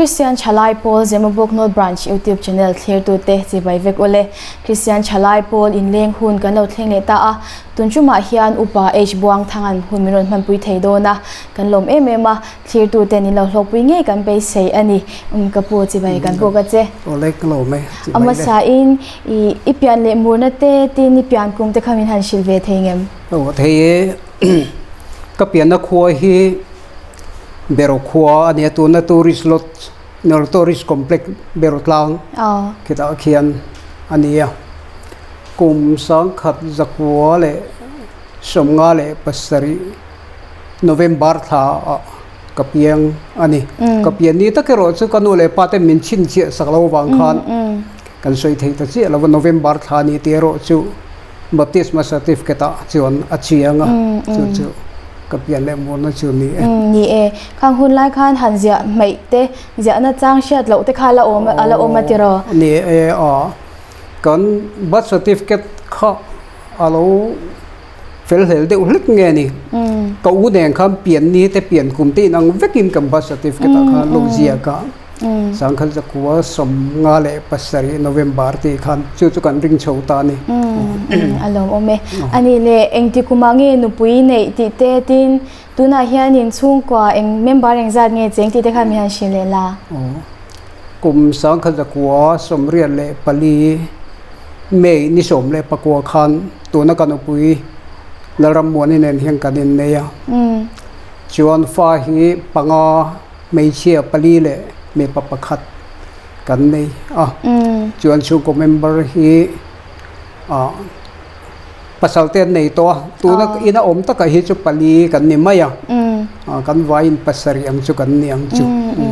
Christian Chalai Paul Zemabok Not Branch YouTube channel clear to te chi bai vek ole Christian Chalai Paul in leng hun kan lo thleng le ta a tunchuma hian upa h buang thangan humiron manpui theidona kan lom emema clear to te ni lo hlopui nge kan pe sei ani kapu chi bai kan boka che ole klo me ama sa in I pian le murna te tin ni pian kum te khamin han silve theingem o thei ka pian na khuwa hi bero khuwa ani tu na tourist lot nor tourist complex bero tlang kita khian ania kum sang khat zakwa le somnga le pasari November tha kapiang ani kapian ni ta kero chu kanu le pate min chin chi saklo wang khan kan soi thei ta chi lo November tha ni te ro chu baptism certificate chuan achianga chu kapian le mo na chu ni e khang hun lai khan han zia mai te zia na chang shat lo te khala om ala om atiro ni kan birth certificate kha alo fel hel de ulik nge ni ka u deng kham pian ni te pian kum te nang vekim kam birth certificate kha lo zia ka sang khal zakwa som nga le pasari November ti khan chu kan ring chho ta ni alom ome ani le engti kumangi nupui nei ti te tin tuna hian in chung kwa eng member eng zat nge cheng ti te kha mi han shile la kum sang khal zakwa som rian le pali me ni som le pakwa khan tuna kan upui laram mo ni nen hiang kanin ne ya chuan fa hi panga mei chia pali le me papakhat kan nei chuan chu ko member hi pasalten nei to tuna ina om ta ka hi chu pali kan ni maya kan vain pasari ang chu kan ni ang chu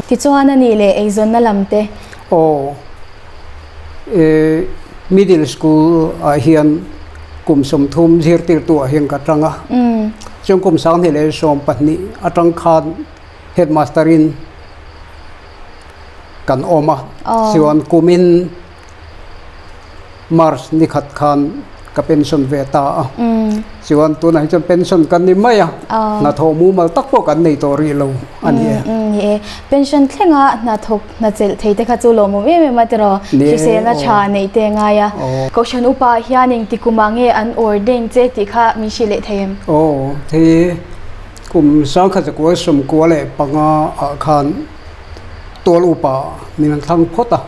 ti chuan ani le eizon na lamte middle school hian kum som thum zir tir tu hian ka tanga chung kum sang ni le som patni atang khan headmasterin kan oma siwan kumin mars ni khat khan ka pension veta siwan tu na chon pension kan ni maya na thomu mal takpo kan nei to ri lo ani e pension thlenga na thok na chel theite kha chu lo mo me ma tero chi se na cha nei te nga ya question upa hianing tikumange an ordain che ti kha mi shile them the kum sang kha ko som ko le panga khan tol upa min thang phota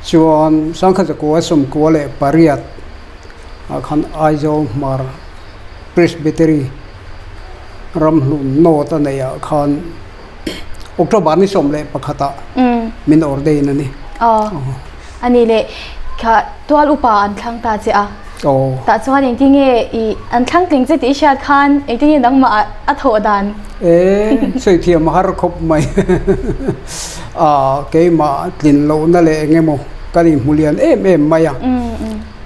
chuan sang kha ko som ko le pariat khan aizo mar presbytery ramhlum no ta ne ya khan october ni som le pakhata min ordain ani ani le kha tol upa an thlang ta che a ta chuan eng ti nge I an thlang tling che ti shat khan eng ti nang ma a tho dan sei thiam har khop mai ke ma tlin lo na le ngemo kani mulian em maya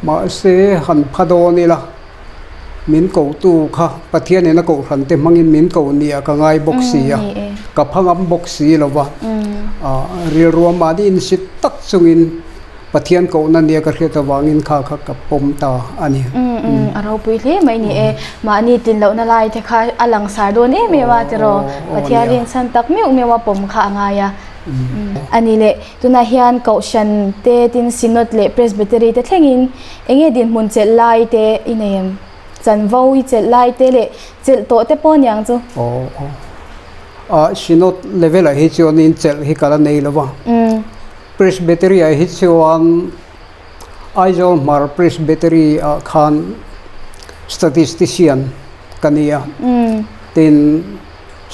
ma se han phado ni la min ko tu kha pathian ne na ko ran te mangin min ko ni ka ngai boxi ya ka phangam boxi lova ril ruam ma di in sit tak chungin pathian ko na ne ka kheta wangin kha ka pom ta ani aro pui le mai ni ma ni tin lo na lai the kha alang sar do ne me wa tero pathian rin san tak me wa pom kha nga ya ani le tuna hian kaushan te tin sinot le presbytery te thlengin enge din mun chel lai te ineem chanvo I chel lai te le chel to te pon yang chu sinot level a hi chuan in chel hi kala nei lova presbytery a hi chuan aizo mar presbytery khan statistician kania tin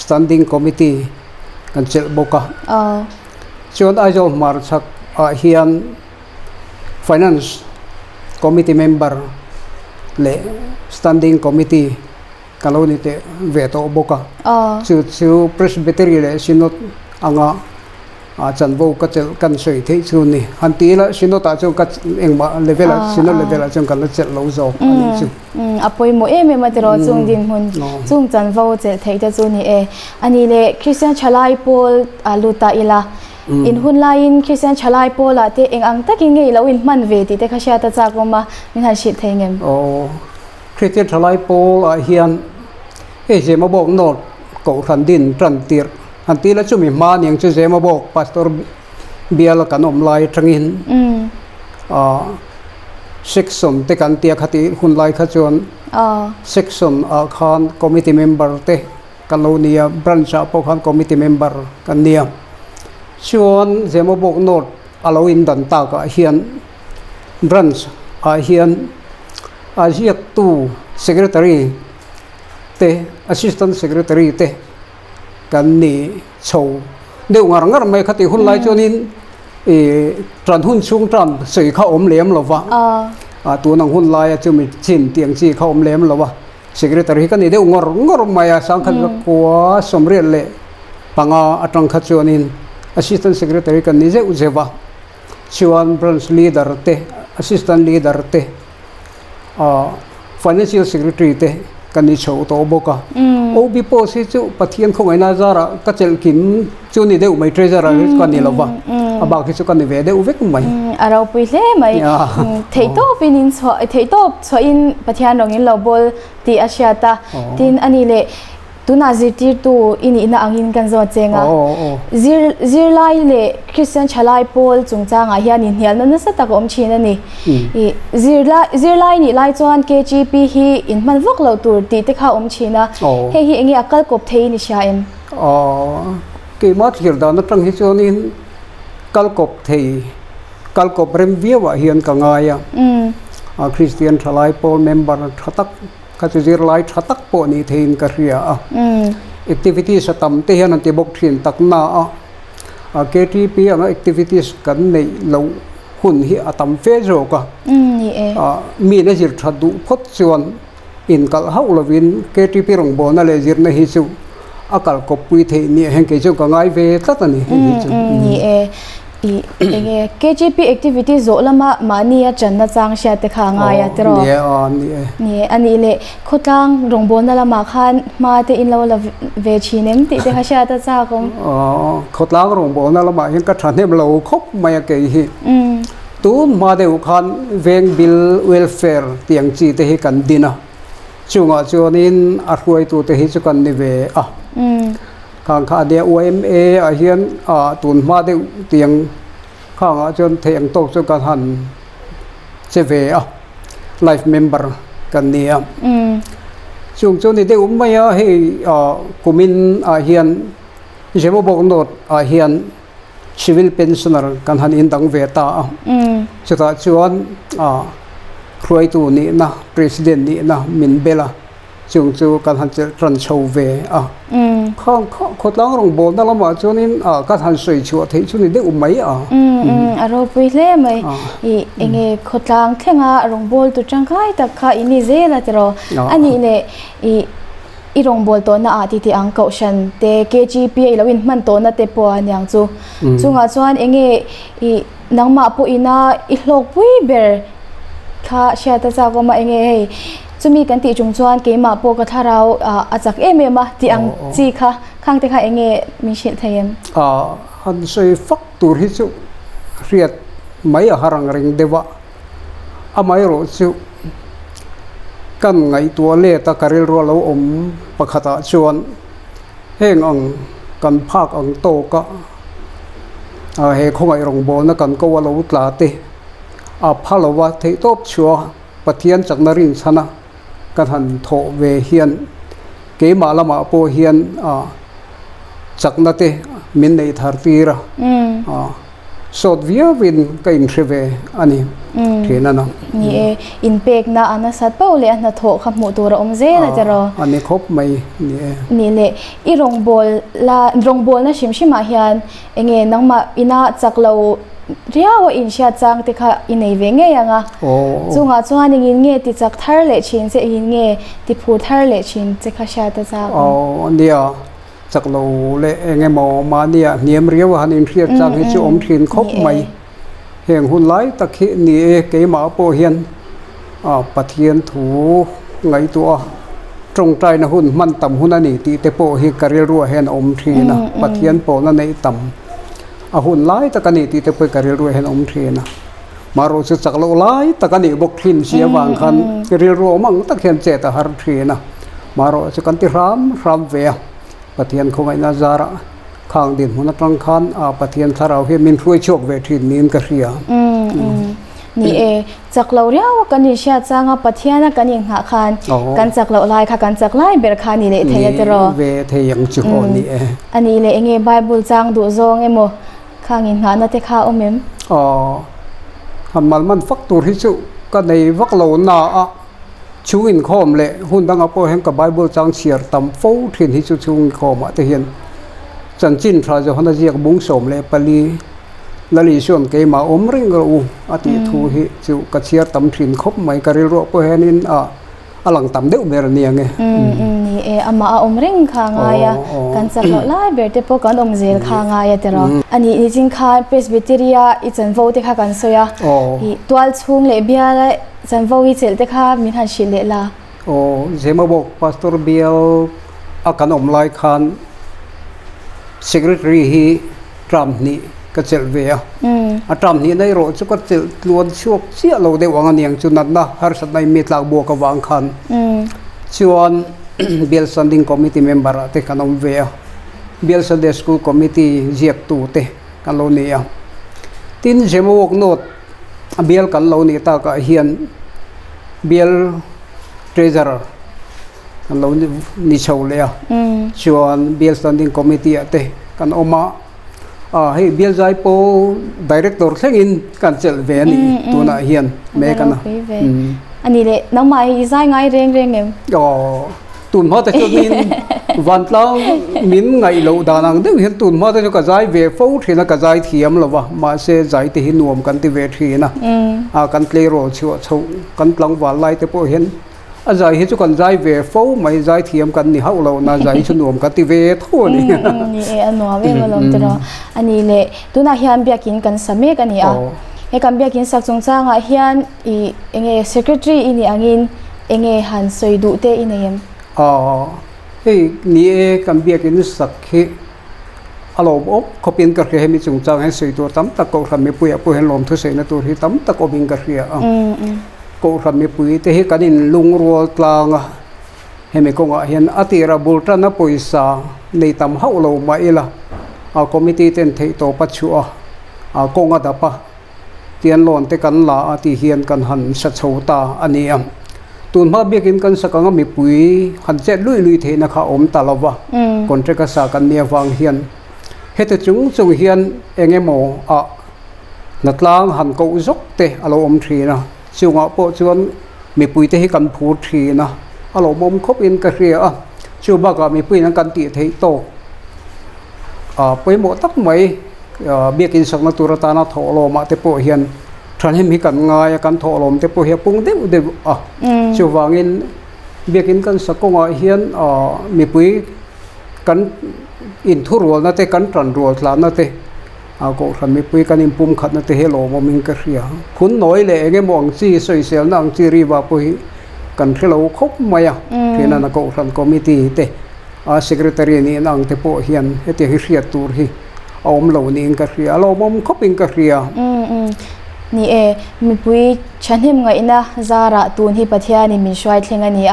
standing committee kan chel boka chuan aizo mar chak hian finance committee member le standing committee kaloni te veto boka chu presbytery le sinot anga chanvo ka chel kan soi thei chu ni hantila sinota chu ka engma level sinot level chung kan chel lo zo ani chu apoi mo me ma tero chung din hun chung chanvo chel thei ta chu ni ani le Christian Chalai Paul luta ila in hun lain Christian Chalai Paul ate eng ang takin ngei lo in man ve ti te kha sha ta cha ko ma min han shit theingem Christian Chalai Paul hian je ma bok not ko ran din tran tir อันที่ละจุมีมาเนี่ยจะเจมาบอกพาสตอร์เบียร์กันอมไลทางอินเซ็กซ์นเตกันเตียคติหุ่นไลขจรเซ็กซ์คานคอมมิตี้เมมเบอร์เตกันโลเนียบรันช์พวกคานคอมมิตี้เมมเบอร์กันเนียชวนเจมาบอกโน้ตอลาวินดันตากเฮียนบรันช์เฮียนอาเจียกตูเซกเรตารีเตแอสซิสแตนต์เซกเรตารีเตกันนี่โชว์เดี๋ยวงานไม่คติหุ่นไลจนินตรันหุ่นชุ่งตรันสื่อเข้าอมเหลี่ยมหรอวะตัวนังหุ่นไลจะมีชิ้นเตียงจีเข้าอมเหลี่ยมหรอวะเซกเรตารีกันนี่เดี๋ยวงานไม่สังขัดกัวสมเรียนเละปังอัตรังขจนินแอสซิสแตนต์เซกเรตารีกันนี่เจ้าอุเซวะชวนบรันช์ลีดเดอร์เตแอสซิสแตนต์ลีดเดอร์เตfinancial secretary เตกันนี่โชว์ตัวบอกว่าโอ้บิโป้สิจูปัทยันคงไอ้นาจาระก็จะกินจูนี่เดี๋ยวไม่เทรจาระกันนี่หรอวะบางทีจูกันนี่เวเดี๋ยวเวกไม่เราไปเล่ไม่เทโต้เป็นอินสเทโต้สอินปัทยันตรงนี้เราบอลที่อาเซียตาที่อันนี้เลยตุนาจิตตูอินน่าอังอินกันจอดเจงอ่ะจิรไลเล่คริสเตียนชลายโพลจงจางอ่ะเฮียนินเฮียนั่นสัตว์ก็อมชีนั่นนี่จิรไลนี่ไลจวน KGP ฮีอินมันวกเราตัวตีเตข้าอมชีนะเฮียเองอักลกบเทนิชาเอ็มกี่มาที่เรานักตั้งฮิจนินกลกบเทกลกบเริ่มเวียวเฮียนกังไงอ่ะคริสเตียนชลายโพลเมมเบอร์ทักก็จะจิรไลทักปนี่เทนกันเรียactivities สตัมเทียนันติบกทินตักนาKTP อ่ะ activities กันในเราหุ่นที่ตัมเฟโจก็มีในจิตทัดดูพดชวนอินกัลฮาวลวิน KTP รงบนั่นเลยจิตในฮิจูอากาศกบปุยเทนี่เห็นกี่จูก็ง่ายเวทัดนี่ฮิจูนี่KGP activity โซลมานี่จันน่าจังเสียแต่ข้างายตรอนี่อันนี้เลยขุดลังรงบนนั่นละมาขันมาเตอินเราละเวชีเนมติเตข้าเสียแต่จ้าคงขุดลังรงบนนั่นละมาเห็นกระชันเนี่ยเราคบไม่เกี่ยฮีตู้มาเดี๋ยวขันเวงบิลเวลเฟร์เตียงจีเตหิกันดินะช่วงจวนนินอัดรวยตัวเตหิจุกันนิเวข้างข้าเดีย OMA เฮียนตุนมาเดียวเตียงข้างจนเทียงโตจนกันหันเซเวไลฟ์เมมเบอร์กันเนี่ยช่วงจนนี้เดียวไม่ให้กุมินเฮียนเชื่อว่าบอกโน้ตเฮียนชีวิลเพนชั่นร์กันหันอินดังเวต้าสุดท้ายชวนครวยตัวนี้นะประธานนี้นะมินเบล่าช่วงจูกันหันจะรันโชว์เวข้างคนตั้งรงบอลนั่นละมาช่วงนี้กันหันสวยชัวร์ที่ช่วงนี้ได้อุ้มไหมเราไปเล่ไหมเองคนตั้งเท่งรงบอลตัวจังไงแต่ข้าอินิเซล่ะแต่เราอันนี้เนี่ยอีรงบอลตัวน่าที่อังเกาชันแต่ KGP เราวินมันตัวน่าเตปวอันยังจูงาชวนเองนังมาปุ่ยน่าอีโลกปุยเบอร์ข้าเชื่อแต่จากว่ามาเองจะมีกันติจงจวนเกมาโปกท่าเราอาจากเมมาที่อังจีค่ะข้างแต่ค่ะเองมีเช่นไทยอันใช้ฟักตัวที่สุเรียดไม่หารังเริงเดวะไม่รู้สุกันไงตัวเล่ตะการิลรัวเราปะขตาชวนเฮงอังกันภาคอังโตก็เฮคงไอรงโบนักันก็ว่าเราตลาติพาลวะเทตบชัวปะเทียนจากนรินทร์นะกันหันโถเวเฮียนเกมาละมาโปเฮียนจากนัตเตมินในทาร์ตีระสดวิววินก็อินเทรเวอันนี้เห็นนะนี่อินเปกน่าอันนั้นสัตว์เป้าเลยอันนั้นโถขมูตัวเราเจนะจะรออันนี้ครบไหมนี่เลยอีรงบอลละรงบอลนะชิมมาเฮียนเองนังมาอินาจากเราเรียกว่าอินเชียจังที่ข้าอินในเวงเงี้ยงอ่ะจุงอ่ะจุงอันนี้เงี้ยที่จากทาร์เลชินเสียเงี้ยที่พูดทาร์เลชินที่ข้าเชื่อแต่จากเนี่ยจากเราเละเงี้ยมาเนี่ยเนียมเรียกว่าอินเชียจังให้จูอมทินครบไหมเห็นหุ่นไล่ตะเคียนนี่เกี่ยมาโปเฮียนปะเทียนถูไงตัวตรงใจนะหุ่นมันต่ำหุ่นนี่ตีเตโปเฮการิรัวเห็นอมทีนะปะเทียนโปนั่นในต่ำหุ่นไล่ตะกันนี่ตีเตโปการิรัวเห็นอมทีนะมารู้สึกจากเราไล่ตะกันนี่บกทินเสียบางคันการิรัวมั่งตะเคียนเจตหารทีนะมารู้สึกกันที่รำเวปะเทียนคงไงนาจาระ ข้างดินหัวนักลังคันปะเทียนทาราวเฮมินช่วยโชคเวทีนินกระเรียนี่จากเราเรียกว่ากันนี่เชียจางปัทยานะกันยังหาคันกันจากเราลายค่ะกันจากลายเบรคานี่เลยเทียตรอเวทยังจุโอนี่อันนี้เลยเงี้ยไบเบิลจางดูโจงเอโมข้างยังหานาเตข้าอมเอ็มหันมันฟักตัวที่สุก็ในวักโลนาชูอินคอมเลยหุ่นดังอพอเห็นกับไบเบิลจางเชียร์ตำฟูทินที่สุชูอินคอมแต่เห็นจันจินทราจะหันเรียกบุ้งสมเลยปลีละลีส่วนเกมาอมริงกรูอติทูหิจูกระเชียร์ตำถิ่นคบไม่กระเรือพอเห็นอลังตำเดือดเบรเนียไงนี่อามาอมริงข้างายกันจะละลายเบรเตปกันอมเซลข้างายแต่เราอันนี้จริงค่ะเพรสบิเทเรียอีจันโวเตค่ะกันโซยาตัวช่วงเลเบียเลยจันโววิเซลเตค่ะมิทันชิเลล่ะเจมาบอกพาสตอร์เบียลอากันอมลายคันsecretary ฮีทรัมป์นี่ก็เจลเวียทรัมป์นี่ในโรดก็เจลล้วนช่วงเสียเราได้วางเนียงจุนันนะฮาร์สันในมีตลาบัวกับวางคันชวนเบลสันดิ้งคอมมิตี้เมมเบอร์เตกันอมเวียเบลสันเดสคูคอมมิตี้เจียกตูเตกันโลเนียทินเจมาวกโนดเบลกันโลเนียตากเฮียนเบลเทรเซอร์กันเรานิชาวเลยชวนเบลสันดิ้งคอมมิตี้เตกันออกมาให้เบลใจโปดีเรคเตอร์เซ็งกันเจลเวนี่ตัวน่ะเฮียนเมกันนะอันนี้เลยน้ำมันอีใจง่ายเร่งเอ็มตุนพ่อแต่จุดนี้วันหลังมินไงเราดานังเดี๋ยวเห็นตุนพ่อแต่จุดกระจายเวฟฟูที่นักกระจายเทียมหรอวะมาเสียใจที่หินนวมกันที่เวทีนะกันเกลียโรชัวชูกันพลังวันไล่แต่พอเห็นใจเห็นจุกันใจเวฟฟูไม่ใจเทียมกันนี่เขาเราน่าใจชนวมกันที่เวทั่วนี่อันนัวเวมาลงตัวอันนี้เลยตัวน่าเฮียนเบียกินกันสมัยกันนี่ให้กันเบียกินสักจงจ้างเฮียนเองsecretaryอินี่อังินเองหันสวยดูเตอินเองเฮ้ยนี่กันเบียกินสักแค่อารมณ์เขาเป็นกระเทียมมีจงจ้างให้สวยตัวตั้มตะโกทำไม่ปุยปุยเห็นลมทุเสนตัวที่ตั้มตะโกบินกระเทียมก็ทำไม่ปุยแต่ให้กันinลุงรัวกลางให้ไม่คงเห็นอติระบุตรนับปุยสาในตำเขาเราไม่ละคอมมิตี้เต็นที่โตปัจจุกงดับปะเตียนหลอนแต่กันละที่เฮียนกันหันสัจตาอันนี้ตุนมาเบียกินกันสักงมีปุยหันเจ็ดลุยเทนะคะอมตาลวะคนเจก็สักกันเนียวางเฮียนเหตุจุงเฮียนเองโมนัดล้างหันกูจกเตอารมณ์ทีนะช่วงพอชวนมีปุยเตให้กันพูดทีนะอารมณ์คบอินกระเรียช่วงบ้าก็มีปุยนั้นกันตีเทโตไปหมดตักไหมเบียกินสักนัตุรตานาทอลมาเตปเฮียนท่านให้มีกันง่ายกันทอลมเตปเฮียปุงเดวช่วงวางินเบียกินกันสักกงเฮียนมีปุยกันอินทุรัวนั่นเตกันตรันรัวลานั่นเตก็ท่านมีปุยกันอินปุ่มขัดนั่นเตเฮโลมามิงกระเรียคุณน้อยเลยเงี้ยมองซีสวยเสียนังจีรีบาปุยกันที่เราคบมาที่นั่นก็ท่านคอมมิตี้เตsecretary นี่นั่งเตปเฮียนเฮติฮิเรียตูร์ฮีอมเหล่านี้กระเรียเราบ่มคบอินกระเรียนี่มีปุยฉันเห็นไงนะซาระตูนที่ปัทยานี่มีช่วยเท่งอันนี้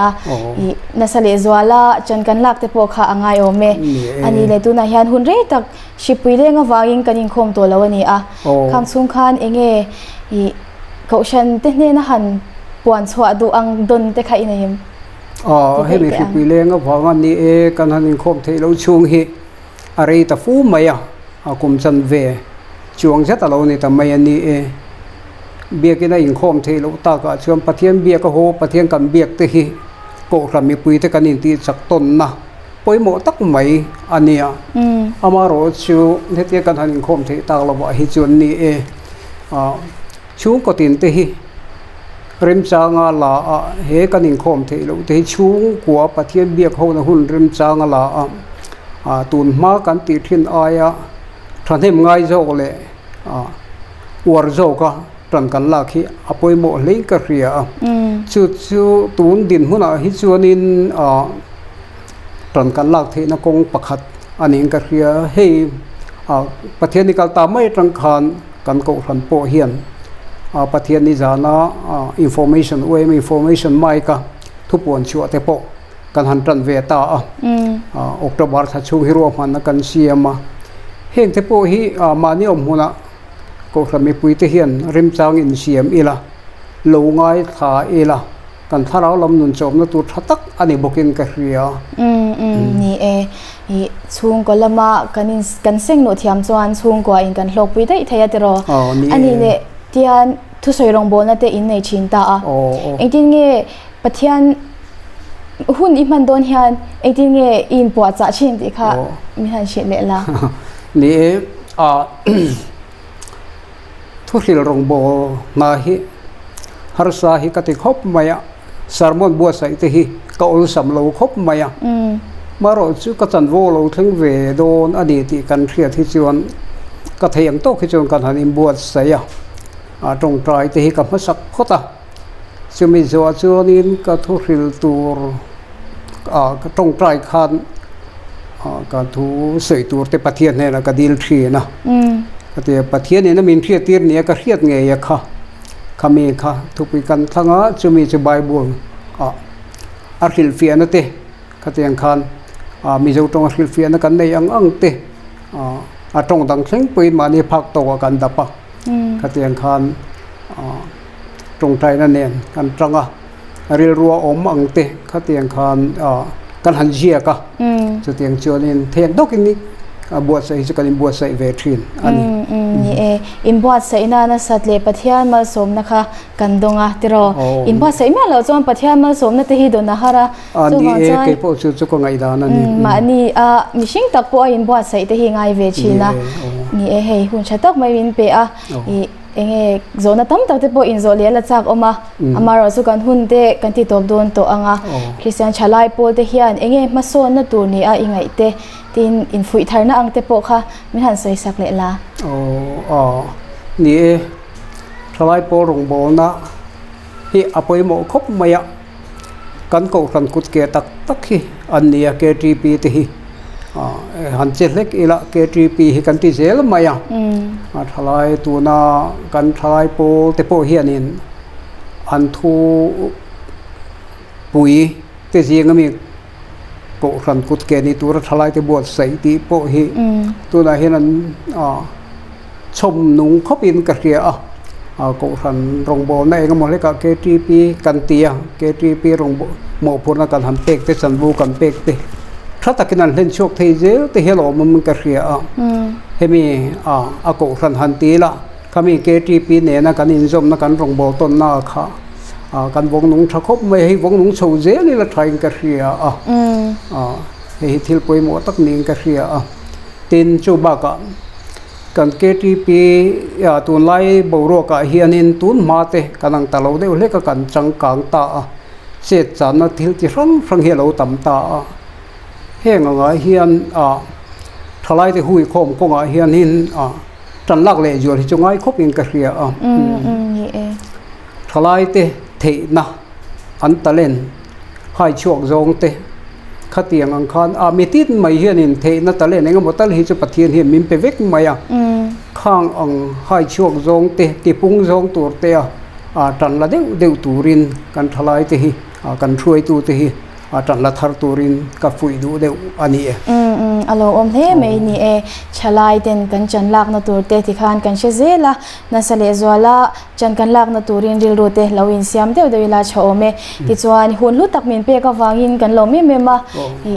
นัสเลจวลาจนกันลักเตปข้าง่ายโอเมอันนี้เลยตูน่าเฮียนหุ่นเร่ตักชิปุยเร่งวากินกันยิงคมตัวแล้วนี่คำสุงคันเองเขาฉันเต้นเนี่ยนะหันปวนสวดดูอังดนเตะใครนี่ยมให้มีชิปุยเร่งวางันนี่กันหันยิงคมเทเราช่วงฮีอะไรแต่ฟูไม่กุมจันเวช่วงเช้าเราเนี่ยแต่ไม่อันนี้เบียกินได้ยิงคมเทเราตากช่วงปะเทียนเบียก็โหปะเทียนกันเบียกเตฮีก็ทำมีปุยเตกันอินตีสักต้นนะปอยหมดตักไหมอันนี้อามาโรชูเทียกันหันยิงคมเทตากเราว่าฮิจวนนี่ชูก็ตินเตฮีริมจางาลาเฮกันยิงคมเทเราเตชูกัวปะเทียนเบียกเขานะหุ่นริมจางาลาตูนมากันตีทิ้นอายท่านให้ง่ายโจเลยอวดโจก็ตรันกันลักที่อภัยโมเลี้ยงกระเรียชูตูนดินหุ่นฮิจวนินตรันกันลักที่นักกงประคัดอันนี้กระเรียให้ประเทศนิกาตาไม่ตรังคานกันโกทันโปเฮียนประเทศนิจานะinformation เว้ย information ไม่ก็ทุบปวนชัวเตโปกันหันตรันเวตาอกตบาร์ทัชชูฮิโรมันกันเชียมา เฮงเทโปฮีมานี่อมหุนะก็ทำให้ปุยเตเฮียนริมจางอินเสียมอีละโลงายขาอีละกันถ้าเราลำนุนจมนะตัวทัตักอันนี้บกินกระเรียนี่นี่ช่วงก็ละมากันเซ็งโนเทียมจวนช่วงกว่าอินกันหลอกปุยได้ทายาตรออันนี้เนี่ยเทียนทุสอยรองโบนัตเตอินในชินตาเองจริงเงี้ยปะเทียนหุ่นอีมันโดนเฮียนเองจริงเงี้ยอินปวดจะชินติค่ะมีทันเฉลี่ยละนี่ทุสิลรองโบนาฮิฮาร์ซาฮิกติคบมายะสารมอนบัวใส่ติฮิก็อุลสัมโลคบมายะมารอจุกจันโวโลทั้งเวโดนอดีตกันเทียที่จวนก็เทียงโตที่จวนกันหันอินบัวใส่ตรงใจติฮิกับมัสักโคตาจะมีจวนจวนินก็ทุสิลตัวตรงใจคันก็ทุเสยตัวแต่ปะเทียนเนี่ยนะก็ดีลทีนะก็แต่ปะเทียนเนี่ยนะมีเทียตีร์เนี่ยก็เทียดไงอะค่ะขมีค่ะทุกปีกันทั้งจะมีจะใบบัวอาร์คิลเฟียนเตะก็แต่ยังคันมีเจ้าตรงอาร์คิลเฟียนกันในอังเตะตรงดังเส้นปีมานี่พักตัวกันดับปะก็แต่ยังคันตรงใจนั่นเองกันตรงเรียรัวอมอังเตะก็แต่ยังคันกันหันเชียก็จะแต่ยังจวนนี่เทียนดอกนี้บัวใส่จะกันบัวใส่เวทีนอันนี้นี่อินบัวใส่น่าสัตว์เลี้ยปะเทียนมาสมนะคะกันดงติรออินบัวใส่เมื่อเราจวนปะเทียนมาสมนั่นที่ฮิโดนนะฮะระนี่เก็บพวกชุดก็ไงดานั่นนี่มานี่มิชิงตักปัวอินบัวใส่ที่ฮิไงเวทีนะนี่เฮ้หุ่นชัดตักไม่วินเปะเองโซนตั้มตั้งแต่พออินโซเลียละจากออกมาเราสุกันหุ่นเตกันที่ตบโดนตัวอ่ะคริสเตียนชาลายโพลเตเฮียนเองมาโซนนั่นตัวนี้อิงไงเตตินอินฟุยทาร์น่าอังเตโปค่ะไม่ทันสวยสักเลยละนี่ชาลายโพลงโบนะฮีอภัยโมคบมากันก็กันกุดเกตักตักฮีอันนี้เกทีปีที่ฮีหันเจเล็กอีละเกทีปีฮีกันที่เซลมาทลายตัวน่ากันทลายโปเตโปเฮียนินอันทูปุ๋ยเตจีก็มีโกรันกุดเกนี่ตัวทลายเตบวชใส่ตีโปฮีตัวน่าเห็นนั้นชมนุงเขาเป็นกระเทียโกรันรงโบนั่นเองก็มองเลยกับเกทีปีกันเตียเกทีปีรงโบโมพูนกันทำเป็กเตสันบูกันเป็กเตถ้าตะกินนั้นเล่นโชคเทเจลเตเฮโลมันกระเทียเฮมีโกรันหันตีละเขามีเกทีปีเนี่ยนะกันอินซมนะกันรงโบต้นนาค่ะกันวงนุงทะคบไม่ให้วงนุงโชเจนี่ละไทยกระเทียให้ทิลปวยหมดตักนิงกระเทียตินจูบากกันเกทีปีตุนไล่บรัวกะเฮียนินตุนมาเตกันนังตะโลเดวเล็กกันจังกังตาเศษจานทิลที่ฟังเฮโลต่ำตาเฮงงาเฮียนทลายที่หุยคมก็งาเฮียนินจันลักเลยอยู่ที่จงไงคบอินกระเทียทลายเตเทนะอันตะเลนให้ช่วงจงเตขัดเตียงอังคารมีติดไม่เฮียนินเทนัตะเลนเองก็หมดตะเลหิจุปะเทียนเฮียมินไปเวกไม่ข้างอังให้ช่วงจงเตติปุงจงตัวเตจันละเดวตูรินกันทลายเตกันช่วยตัวเตจันละทาร์ตูรินกับฟุยดูเดวอันนี้อารมณ์อมเท่ไม่นี่ชลายเต็นกันจันลักนัตัวเตติขานกันเชเซละนั่นเสลจวละจันกันลักนัตัวรินริลโรเตลาวินเซียมเดวเดวิลาชโอเมติจวนหุ่นลุตักมินเปกวางินกันลมเมมา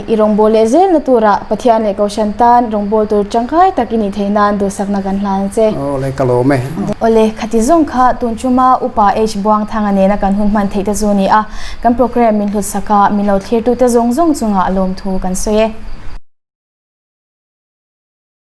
อีรงโบเลเซลนัตัวระปะเทียนเลกอชันตันรงโบตัวจังไคตักินิเทนันดูสักนักันลานเซเลยกะโลเมเลขติจงค่ะตุนชุมาอุปาเอชบวงทางอันเนนักันหุ่นมันเทตจูนีกันโปรแกรมมินลุสักมินเราเทียร์ตุเตจงจงจุงอารมณ์ทูกันเซ